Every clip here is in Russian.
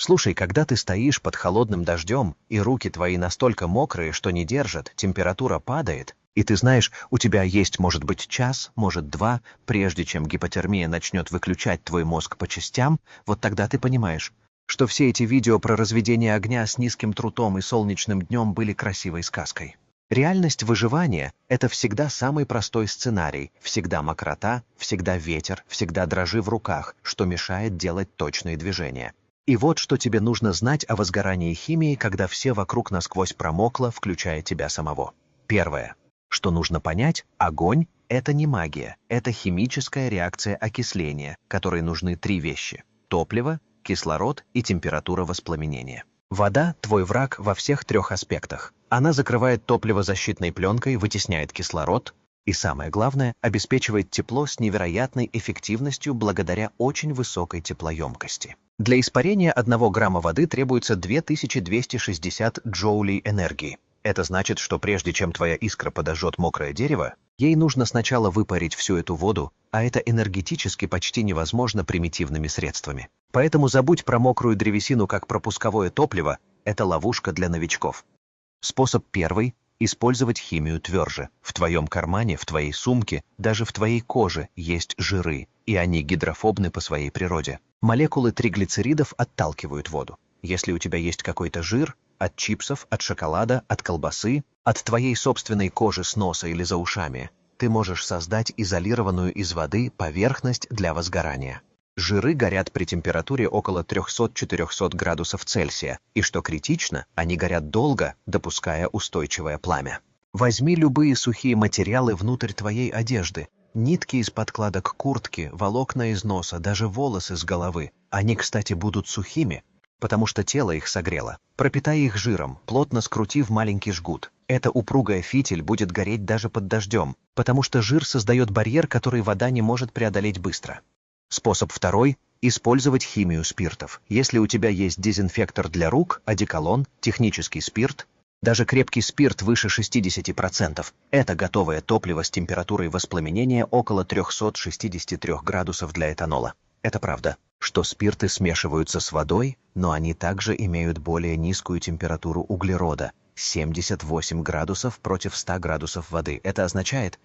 Слушай, когда ты стоишь под холодным дождем, и руки твои настолько мокрые, что не держат, температура падает, и ты знаешь, у тебя есть, может быть, час, может, два, прежде чем гипотермия начнет выключать твой мозг по частям, вот тогда ты понимаешь, что все эти видео про разведение огня с низким трутом и солнечным днем были красивой сказкой. Реальность выживания – это всегда самый простой сценарий, всегда мокрота, всегда ветер, всегда дрожи в руках, что мешает делать точные движения. И вот что тебе нужно знать о возгорании химии, когда все вокруг насквозь промокло, включая тебя самого. Первое. Что нужно понять, огонь – это не магия, это химическая реакция окисления, которой нужны три вещи – топливо, кислород и температура воспламенения. Вода – твой враг во всех трех аспектах. Она закрывает топливо защитной пленкой, вытесняет кислород и, самое главное, обеспечивает тепло с невероятной эффективностью благодаря очень высокой теплоемкости. Для испарения 1 грамма воды требуется 2260 джоулей энергии. Это значит, что прежде чем твоя искра подожжет мокрое дерево, ей нужно сначала выпарить всю эту воду, а это энергетически почти невозможно примитивными средствами. Поэтому забудь про мокрую древесину как пропусковое топливо – это ловушка для новичков. Способ первый – использовать химию тверже. В твоем кармане, в твоей сумке, даже в твоей коже есть жиры, и они гидрофобны по своей природе. Молекулы триглицеридов отталкивают воду. Если у тебя есть какой-то жир, от чипсов, от шоколада, от колбасы, от твоей собственной кожи с носа или за ушами, ты можешь создать изолированную из воды поверхность для возгорания. Жиры горят при температуре около 300-400 градусов Цельсия, и, что критично, они горят долго, допуская устойчивое пламя. Возьми любые сухие материалы внутрь твоей одежды. Нитки из подкладок куртки, волокна из носа, даже волосы с головы. Они, кстати, будут сухими, потому что тело их согрело. Пропитай их жиром, плотно скрути в маленький жгут. Эта упругая фитиль будет гореть даже под дождем, потому что жир создает барьер, который вода не может преодолеть быстро. Способ второй – использовать химию спиртов. Если у тебя есть дезинфектор для рук, одеколон, технический спирт, даже крепкий спирт выше 60%, это готовое топливо с температурой воспламенения около 363 градусов для этанола. Это правда, что спирты смешиваются с водой, но они также имеют более низкую температуру углерода – 78 градусов против 100 градусов воды. Это означает,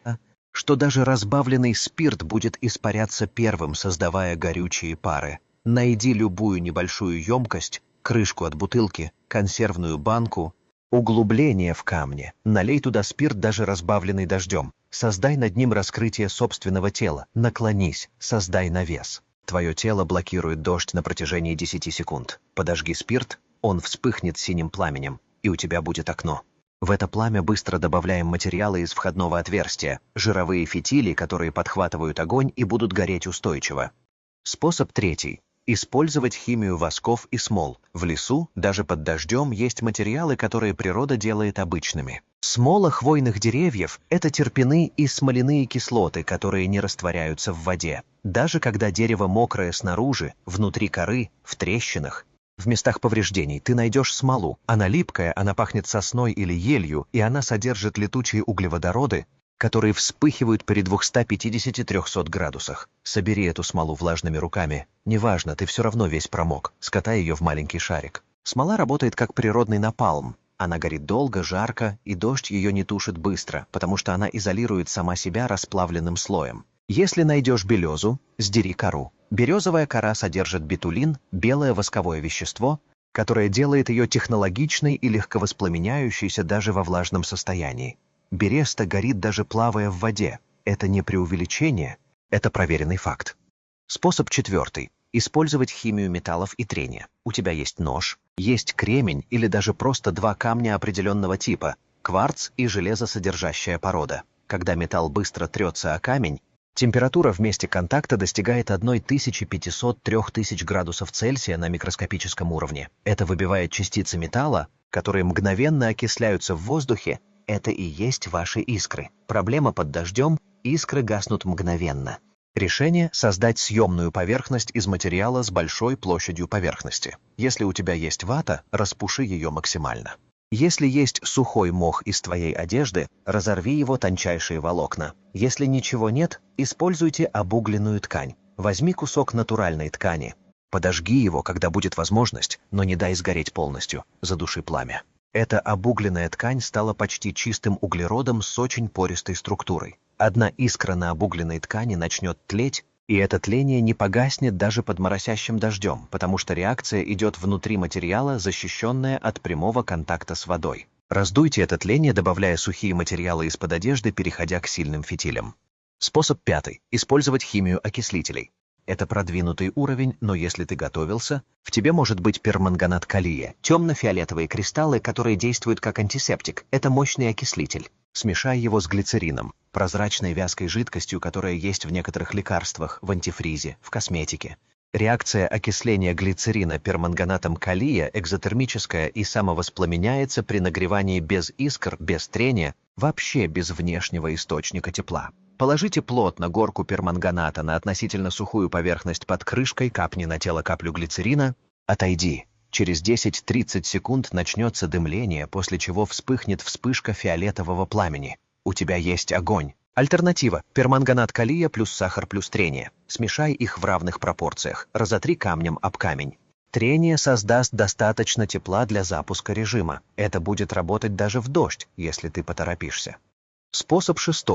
что даже разбавленный спирт будет испаряться первым, создавая горючие пары. Найди любую небольшую емкость, крышку от бутылки, консервную банку, углубление в камне. Налей туда спирт, даже разбавленный дождем. Создай над ним раскрытие собственного тела. Наклонись, создай навес. Твое тело блокирует дождь на протяжении 10 секунд. Подожги спирт, он вспыхнет синим пламенем, и у тебя будет окно. В это пламя быстро добавляем материалы из входного отверстия, жировые фитили, которые подхватывают огонь и будут гореть устойчиво. Способ третий. Использовать химию восков и смол. В лесу, даже под дождем, есть материалы, которые природа делает обычными. Смола хвойных деревьев – это терпены и смоляные кислоты, которые не растворяются в воде. Даже когда дерево мокрое снаружи, внутри коры, в трещинах, в местах повреждений ты найдешь смолу. Она липкая, она пахнет сосной или елью, и она содержит летучие углеводороды, которые вспыхивают при 250-300 градусах. Собери эту смолу влажными руками. Неважно, ты все равно весь промок. Скатай ее в маленький шарик. Смола работает как природный напалм. Она горит долго, жарко, и дождь ее не тушит быстро, потому что она изолирует сама себя расплавленным слоем. Если найдешь березу, сдери кору. Березовая кора содержит бетулин, белое восковое вещество, которое делает ее технологичной и легковоспламеняющейся даже во влажном состоянии. Береста горит даже плавая в воде. Это не преувеличение, это проверенный факт. Способ четвертый. Использовать химию металлов и трения. У тебя есть нож, есть кремень или даже просто два камня определенного типа – кварц и железосодержащая порода. Когда металл быстро трется о камень, температура в месте контакта достигает 1500-3000 градусов Цельсия на микроскопическом уровне. Это выбивает частицы металла, которые мгновенно окисляются в воздухе. Это и есть ваши искры. Проблема под дождем – искры гаснут мгновенно. Решение – создать съемную поверхность из материала с большой площадью поверхности. Если у тебя есть вата, распуши ее максимально. Если есть сухой мох из твоей одежды, разорви его тончайшие волокна. Если ничего нет, используйте обугленную ткань. Возьми кусок натуральной ткани. Подожги его, когда будет возможность, но не дай сгореть полностью, задуши пламя. Эта обугленная ткань стала почти чистым углеродом с очень пористой структурой. Одна искра на обугленной ткани начнет тлеть, и это тление не погаснет даже под моросящим дождем, потому что реакция идет внутри материала, защищенная от прямого контакта с водой. Раздуйте это тление, добавляя сухие материалы из-под одежды, переходя к сильным фитилям. Способ 5. Использовать химию окислителей. Это продвинутый уровень, но если ты готовился, в тебе может быть перманганат калия. Темно-фиолетовые кристаллы, которые действуют как антисептик. Это мощный окислитель. Смешай его с глицерином, прозрачной вязкой жидкостью, которая есть в некоторых лекарствах, в антифризе, в косметике. Реакция окисления глицерина перманганатом калия экзотермическая и самовоспламеняется при нагревании без искр, без трения, вообще без внешнего источника тепла. Положите плотно горку перманганата на относительно сухую поверхность под крышкой, капни на тело каплю глицерина, отойди. Через 10-30 секунд начнется дымление, после чего вспыхнет вспышка фиолетового пламени. У тебя есть огонь. Альтернатива – перманганат калия плюс сахар плюс трение. Смешай их в равных пропорциях, разотри камнем об камень. Трение создаст достаточно тепла для запуска режима. Это будет работать даже в дождь, если ты поторопишься. Способ 6.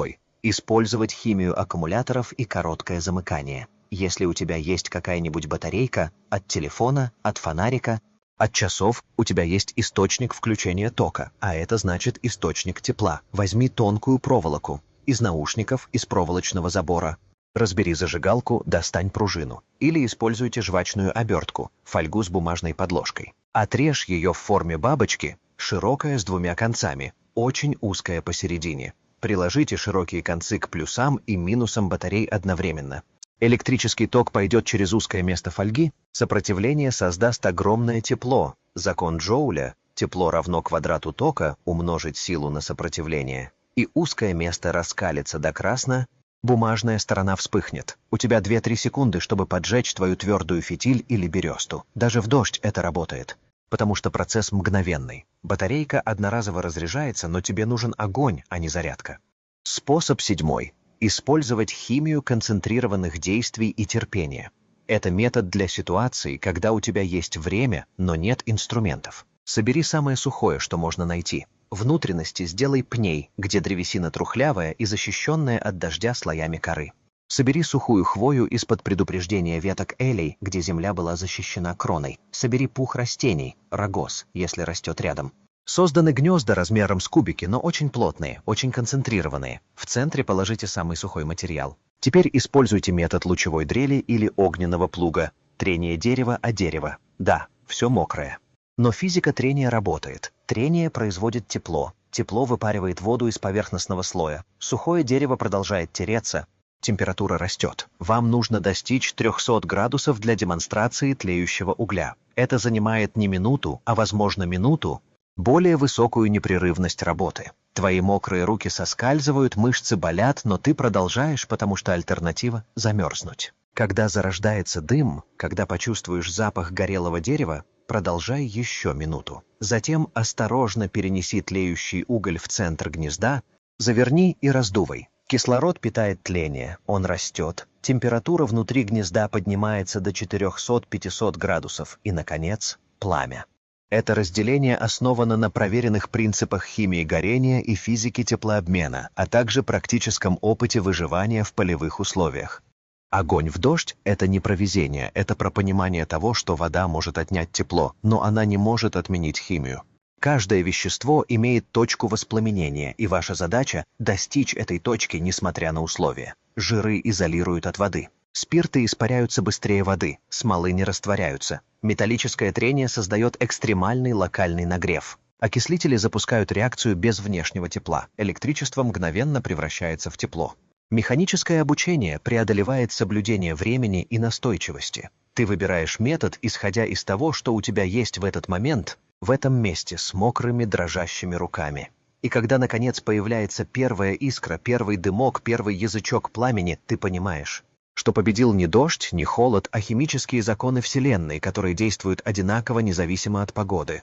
Использовать химию аккумуляторов и короткое замыкание. Если у тебя есть какая-нибудь батарейка от телефона, от фонарика, от часов, у тебя есть источник включения тока, а это значит источник тепла. Возьми тонкую проволоку из наушников, из проволочного забора. Разбери зажигалку, достань пружину. Или используйте жвачную обертку, фольгу с бумажной подложкой. Отрежь ее в форме бабочки, широкая с двумя концами, очень узкая посередине. Приложите широкие концы к плюсам и минусам батарей одновременно. Электрический ток пойдет через узкое место фольги, сопротивление создаст огромное тепло. Закон Джоуля – тепло равно квадрату тока умножить силу на сопротивление. И узкое место раскалится до красно, бумажная сторона вспыхнет. У тебя 2-3 секунды, чтобы поджечь твою твердую фитиль или бересту. Даже в дождь это работает, потому что процесс мгновенный. Батарейка одноразово разряжается, но тебе нужен огонь, а не зарядка. Способ 7. Использовать химию концентрированных действий и терпения. Это метод для ситуаций, когда у тебя есть время, но нет инструментов. Собери самое сухое, что можно найти. Внутренности сделай пней, где древесина трухлявая и защищенная от дождя слоями коры. Собери сухую хвою из-под предупреждения веток элей, где земля была защищена кроной. Собери пух растений, рогоз, если растет рядом. Созданы гнезда размером с кубики, но очень плотные, очень концентрированные. В центре положите самый сухой материал. Теперь используйте метод лучевой дрели или огненного плуга. Трение дерева о дерево. Да, все мокрое. Но физика трения работает. Трение производит тепло. Тепло выпаривает воду из поверхностного слоя. Сухое дерево продолжает тереться. Температура растет. Вам нужно достичь 300 градусов для демонстрации тлеющего угля. Это занимает не минуту, а возможно минуту, более высокую непрерывность работы. Твои мокрые руки соскальзывают, мышцы болят, но ты продолжаешь, потому что альтернатива – замерзнуть. Когда зарождается дым, когда почувствуешь запах горелого дерева, продолжай еще минуту. Затем осторожно перенеси тлеющий уголь в центр гнезда, заверни и раздувай. Кислород питает тление, он растет, температура внутри гнезда поднимается до 400-500 градусов и, наконец, пламя. Это разделение основано на проверенных принципах химии горения и физики теплообмена, а также практическом опыте выживания в полевых условиях. Огонь в дождь – это не про везение, это про понимание того, что вода может отнять тепло, но она не может отменить химию. Каждое вещество имеет точку воспламенения, и ваша задача – достичь этой точки, несмотря на условия. Жиры изолируют от воды. Спирты испаряются быстрее воды, смолы не растворяются. Металлическое трение создает экстремальный локальный нагрев. Окислители запускают реакцию без внешнего тепла. Электричество мгновенно превращается в тепло. Механическое обучение преодолевает соблюдение времени и настойчивости. Ты выбираешь метод, исходя из того, что у тебя есть в этот момент, в этом месте, с мокрыми дрожащими руками. И когда, наконец, появляется первая искра, первый дымок, первый язычок пламени, ты понимаешь, что победил не дождь, не холод, а химические законы Вселенной, которые действуют одинаково независимо от погоды.